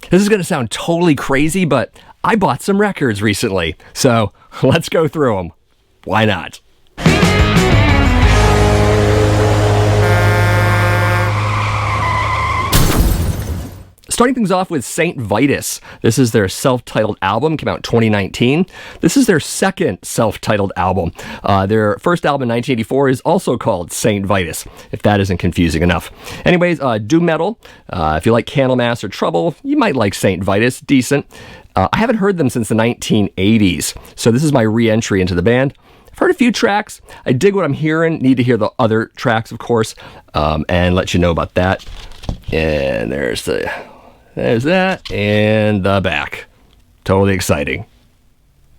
This is going to sound totally crazy, but I bought some records recently, so let's go through them. Why not? Starting things off with Saint Vitus. This is their self-titled album, came out in 2019. This is their second self-titled album. Their first album in 1984 is also called Saint Vitus, if that isn't confusing enough. Anyways, doom metal. If you like Candlemass or Trouble, you might like Saint Vitus. Decent. I haven't heard them since the 1980s, so this is my re-entry into the band. I've heard a few tracks. I dig what I'm hearing. Need to hear the other tracks, of course, and let you know about that. And there's that, and the back. Totally exciting.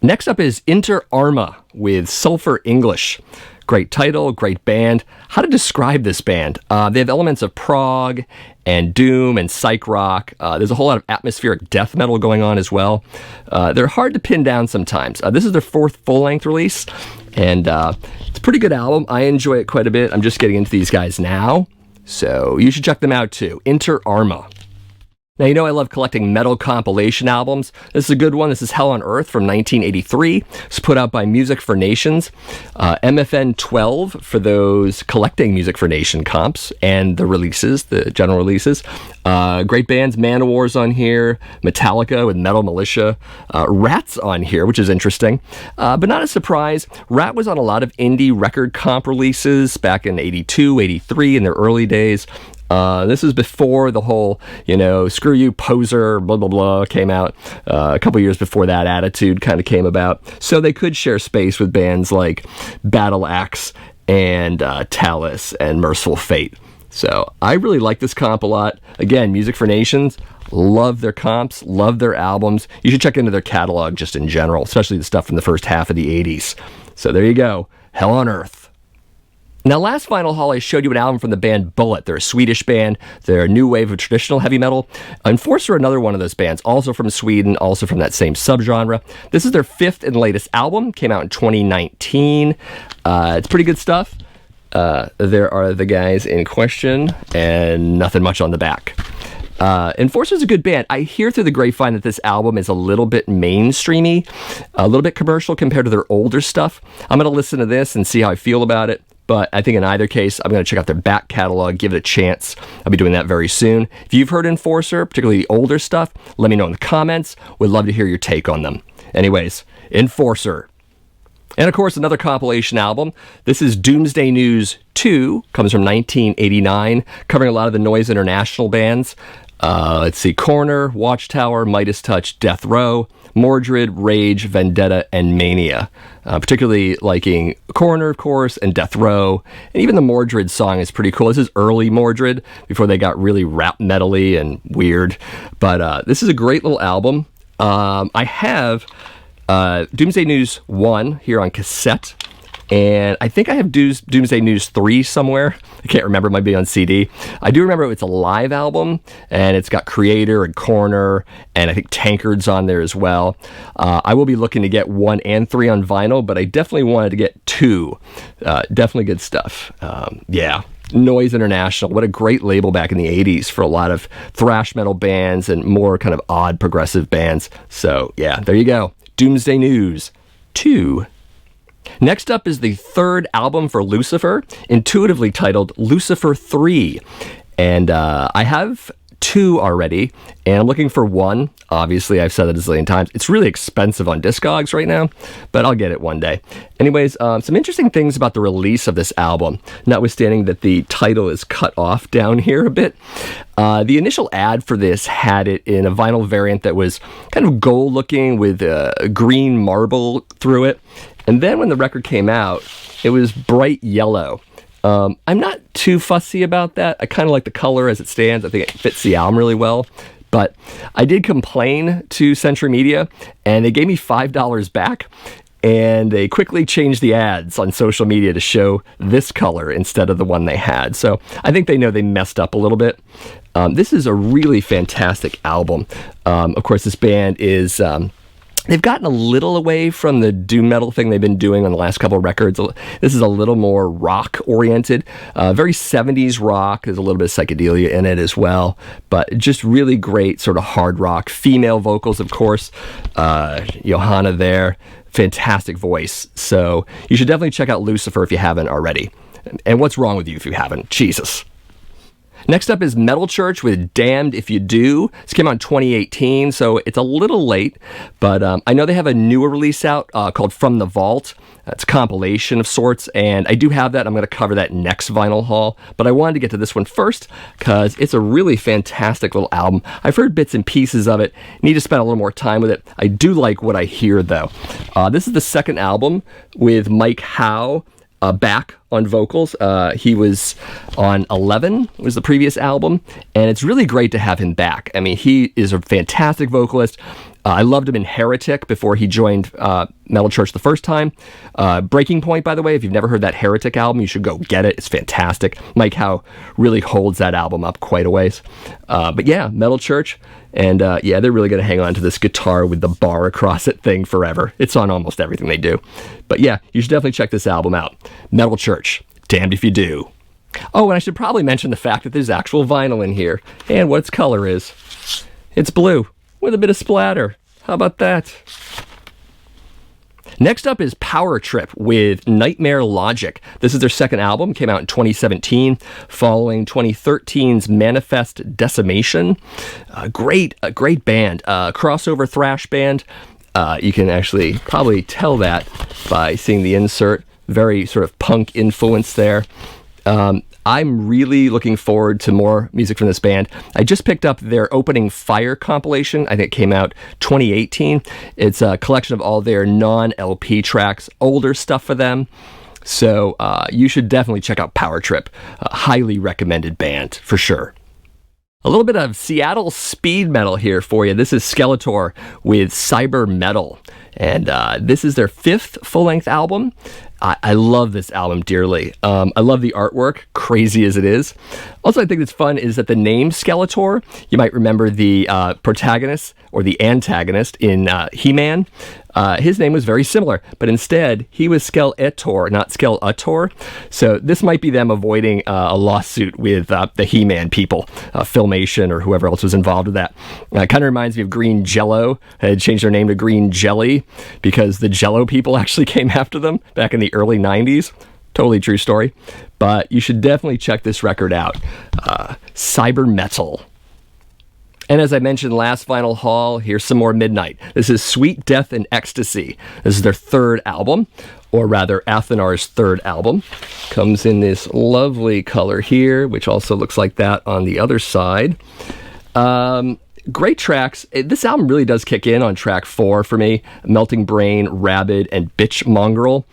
Next up is Enter Arma with Sulfur English. Great title, great band. How to describe this band? They have elements of prog and doom and psych rock. There's a whole lot of atmospheric death metal going on as well. They're hard to pin down sometimes. This is their fourth full-length release, and it's a pretty good album. I enjoy it quite a bit. I'm just getting into these guys now, so you should check them out too. Enter Arma. Now, you know I love collecting metal compilation albums. This is a good one. This is Hell on Earth from 1983. It's put out by Music for Nations. MFN 12 for those collecting Music for Nation comps and the releases, the general releases. Great bands, Manowar's on here, Metallica with Metal Militia, Rat's on here, which is interesting. But not a surprise. Rat was on a lot of indie record comp releases back in 82, 83 in their early days. This is before the whole, screw you, poser, blah, blah, blah, came out. A couple years before that attitude kind of came about. So they could share space with bands like Battle Axe and Talus and Merciful Fate. So I really like this comp a lot. Again, Music for Nations, love their comps, love their albums. You should check into their catalog just in general, especially the stuff from the first half of the 80s. So there you go, Hell on Earth. Now, last Vinyl Haul, I showed you an album from the band Bullet. They're a Swedish band. They're a new wave of traditional heavy metal. Enforcer, another one of those bands, also from Sweden, also from that same subgenre. This is their fifth and latest album. Came out in 2019. It's pretty good stuff. There are the guys in question, and nothing much on the back. Enforcer's a good band. I hear through the grapevine that this album is a little bit mainstreamy, a little bit commercial compared to their older stuff. I'm going to listen to this and see how I feel about it. But I think in either case, I'm going to check out their back catalog, give it a chance. I'll be doing that very soon. If you've heard Enforcer, particularly the older stuff, let me know in the comments. Would love to hear your take on them. Anyways, Enforcer. And of course, another compilation album. This is Doomsday News 2, comes from 1989, covering a lot of the Noise International bands. Let's see, Corner, Watchtower, Midas Touch, Death Row, Mordred, Rage, Vendetta, and Mania. Particularly liking Corner, of course, and Death Row. And even the Mordred song is pretty cool. This is early Mordred, before they got really rap metal-y and weird. But this is a great little album. I have Doomsday News 1 here on cassette. And I think I have Doomsday News 3 somewhere. I can't remember. It might be on CD. I do remember it's a live album, and it's got Creator and Corner, and I think Tankard's on there as well. I will be looking to get 1 and 3 on vinyl, but I definitely wanted to get 2. Definitely good stuff. Yeah. Noise International. What a great label back in the 80s for a lot of thrash metal bands and more kind of odd progressive bands. So, yeah, there you go. Doomsday News 2. Next up is the third album for Lucifer, intuitively titled Lucifer 3. And I have 2 already, and I'm looking for 1. Obviously, I've said it a zillion times. It's really expensive on Discogs right now, but I'll get it one day. Anyways, some interesting things about the release of this album, notwithstanding that the title is cut off down here a bit. The initial ad for this had it in a vinyl variant that was kind of gold-looking with green marble through it. And then when the record came out, it was bright yellow. I'm not too fussy about that. I kind of like the color as it stands. I think it fits the album really well. But I did complain to Century Media, and they gave me $5 back. And they quickly changed the ads on social media to show this color instead of the one they had. So I think they know they messed up a little bit. This is a really fantastic album. Of course, this band is They've gotten a little away from the doom metal thing they've been doing on the last couple of records. This is a little more rock-oriented, very 70s rock. There's a little bit of psychedelia in it as well, but just really great sort of hard rock. Female vocals, of course. Johanna there, fantastic voice. So you should definitely check out Lucifer if you haven't already. And what's wrong with you if you haven't? Jesus. Next up is Metal Church with Damned If You Do. This came out in 2018, so it's a little late, but I know they have a newer release out called From the Vault. It's a compilation of sorts, and I do have that. I'm going to cover that next vinyl haul, but I wanted to get to this one first because it's a really fantastic little album. I've heard bits and pieces of it. Need to spend a little more time with it. I do like what I hear, though. This is the second album with Mike Howe back on vocals. He was on 11, was the previous album, and it's really great to have him back. I mean, he is a fantastic vocalist. I loved him in Heretic before he joined Metal Church the first time. Breaking Point, by the way, if you've never heard that Heretic album, you should go get it. It's fantastic. Mike Howe really holds that album up quite a ways. But yeah, Metal Church, and yeah, they're really going to hang on to this guitar with the bar across it thing forever. It's on almost everything they do. But yeah, you should definitely check this album out. Metal Church, Damned If You Do. Oh, and I should probably mention the fact that there's actual vinyl in here, and what its color is. It's blue, with a bit of splatter. How about that? Next up is Power Trip with Nightmare Logic. This is their second album, came out in 2017, following 2013's Manifest Decimation. A great band, crossover thrash band. You can actually probably tell that by seeing the insert. Very sort of punk influence there. I'm really looking forward to more music from this band. I just picked up their Opening Fire compilation. I think it came out 2018. It's a collection of all their non-LP tracks, older stuff for them. So you should definitely check out Power Trip. A highly recommended band, for sure. A little bit of Seattle speed metal here for you. This is Skelator with Cyber Metal. And this is their fifth full-length album. I love this album dearly. I love the artwork, crazy as it is. Also, I think that's fun is that the name Skeletor, you might remember the protagonist or the antagonist in He-Man. His name was very similar, but instead he was Skeletor, not Skeletor. So this might be them avoiding a lawsuit with the He-Man people, Filmation or whoever else was involved with that. It kind of reminds me of Green Jello. They had changed their name to Green Jelly because the Jello people actually came after them back in the early 90s. Totally true story. But you should definitely check this record out. Cyber Metal. And as I mentioned last vinyl haul, here's some more Midnight. This is Sweet Death and Ecstasy. This is their third album, or rather Athenar's third album. Comes in this lovely color here, which also looks like that on the other side. Great tracks. This album really does kick in on track 4 for me. Melting Brain, Rabid, and Bitch Mongrel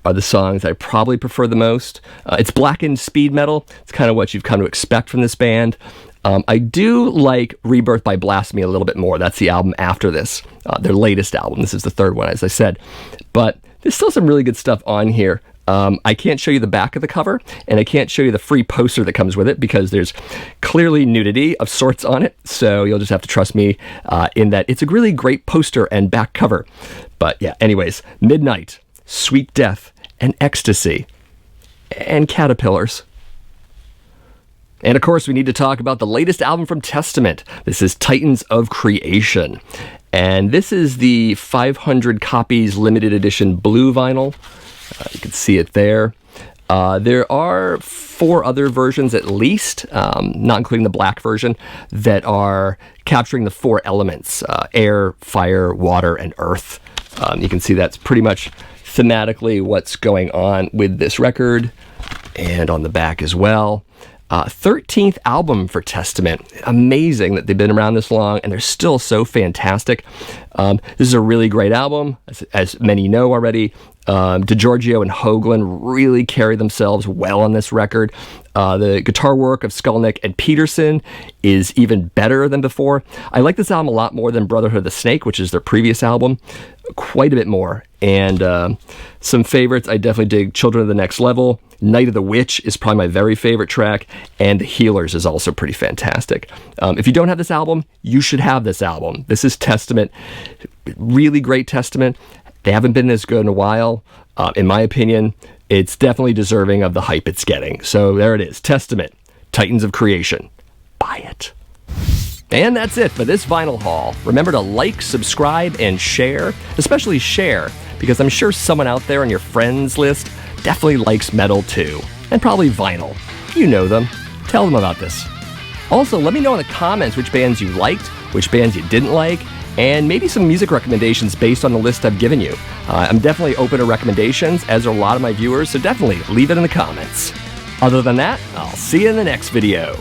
are the songs I probably prefer the most. It's blackened speed metal. It's kind of what you've come to expect from this band. I do like Rebirth by Blasphemy a little bit more. That's the album after this, their latest album. This is the third one, as I said. But there's still some really good stuff on here. I can't show you the back of the cover, and I can't show you the free poster that comes with it because there's clearly nudity of sorts on it. So you'll just have to trust me in that it's a really great poster and back cover. But yeah, anyways, Midnight, Sweet Death, and Ecstasy, and Caterpillars. And of course, we need to talk about the latest album from Testament. This is Titans of Creation. And this is the 500 copies limited edition blue vinyl. You can see it there. There are 4 other versions at least, not including the black version, that are capturing the 4 elements, air, fire, water, and earth. You can see that's pretty much thematically what's going on with this record, and on the back as well. 13th album for Testament. Amazing that they've been around this long and they're still so fantastic. This is a really great album, as many know already. DiGiorgio and Hoagland really carry themselves well on this record. The guitar work of Skulnick and Peterson is even better than before. I like this album a lot more than Brotherhood of the Snake, which is their previous album. quite a bit more. And some favorites, I definitely dig Children of the Next Level. Night of the Witch is probably my very favorite track, and The Healers is also pretty fantastic. If you don't have this album, you should have this album. This is Testament, really great Testament. They haven't been this good in a while. In my opinion, it's definitely deserving of the hype it's getting. So there it is, Testament, Titans of Creation. Buy it. And that's it for this vinyl haul. Remember to like, subscribe, and share, especially share, because I'm sure someone out there on your friends list definitely likes metal too, and probably vinyl. You know them. Tell them about this. Also, let me know in the comments which bands you liked, which bands you didn't like, and maybe some music recommendations based on the list I've given you. I'm definitely open to recommendations, as are a lot of my viewers, so definitely leave it in the comments. Other than that, I'll see you in the next video.